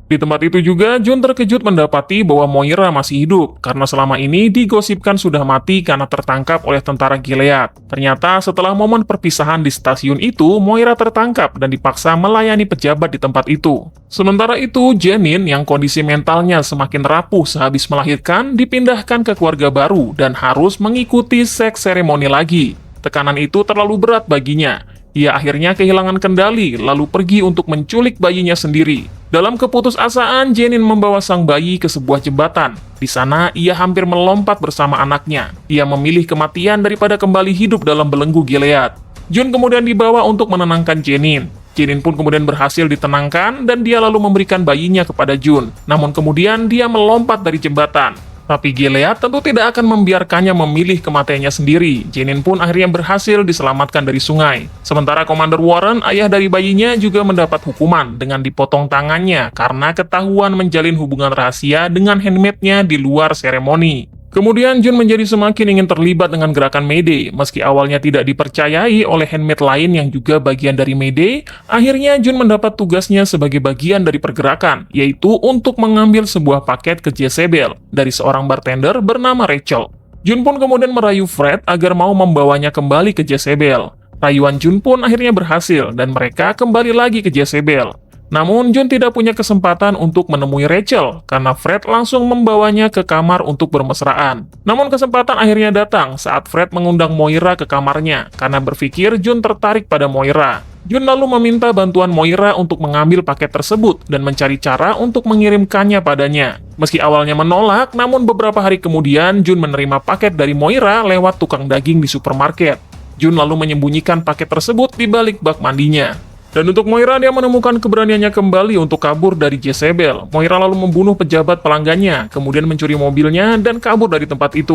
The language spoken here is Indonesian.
Di tempat itu juga, Jun terkejut mendapati bahwa Moira masih hidup, karena selama ini digosipkan sudah mati karena tertangkap oleh tentara Gilead. Ternyata setelah momen perpisahan di stasiun itu, Moira tertangkap dan dipaksa melayani pejabat di tempat itu. Sementara itu, Janine yang kondisi mentalnya semakin rapuh sehabis melahirkan, dipindahkan ke keluarga baru dan harus mengikuti seks seremoni lagi. Tekanan itu terlalu berat baginya. Ia akhirnya kehilangan kendali, lalu pergi untuk menculik bayinya sendiri. Dalam keputusasaan, Janine membawa sang bayi ke sebuah jembatan. Di sana, ia hampir melompat bersama anaknya. Ia memilih kematian daripada kembali hidup dalam belenggu Gilead. Jun kemudian dibawa untuk menenangkan Janine. Janine pun kemudian berhasil ditenangkan, dan dia lalu memberikan bayinya kepada Jun. Namun kemudian, dia melompat dari jembatan. Tapi Gilead tentu tidak akan membiarkannya memilih kematiannya sendiri. Janine pun akhirnya berhasil diselamatkan dari sungai. Sementara Komander Warren, ayah dari bayinya, juga mendapat hukuman dengan dipotong tangannya karena ketahuan menjalin hubungan rahasia dengan handmaid-nya di luar seremoni. Kemudian Jun menjadi semakin ingin terlibat dengan gerakan Mayday. Meski awalnya tidak dipercayai oleh handmaid lain yang juga bagian dari Mayday, akhirnya Jun mendapat tugasnya sebagai bagian dari pergerakan, yaitu untuk mengambil sebuah paket ke Jezebel dari seorang bartender bernama Rachel. Jun pun kemudian merayu Fred agar mau membawanya kembali ke Jezebel. Rayuan Jun pun akhirnya berhasil dan mereka kembali lagi ke Jezebel. Namun, Jun tidak punya kesempatan untuk menemui Rachel, karena Fred langsung membawanya ke kamar untuk bermesraan. Namun kesempatan akhirnya datang saat Fred mengundang Moira ke kamarnya, karena berpikir Jun tertarik pada Moira. Jun lalu meminta bantuan Moira untuk mengambil paket tersebut dan mencari cara untuk mengirimkannya padanya. Meski awalnya menolak, namun beberapa hari kemudian Jun menerima paket dari Moira lewat tukang daging di supermarket. Jun lalu menyembunyikan paket tersebut di balik bak mandinya. Dan untuk Moira, dia menemukan keberaniannya kembali untuk kabur dari Jezebel. Moira lalu membunuh pejabat pelanggannya, kemudian mencuri mobilnya dan kabur dari tempat itu.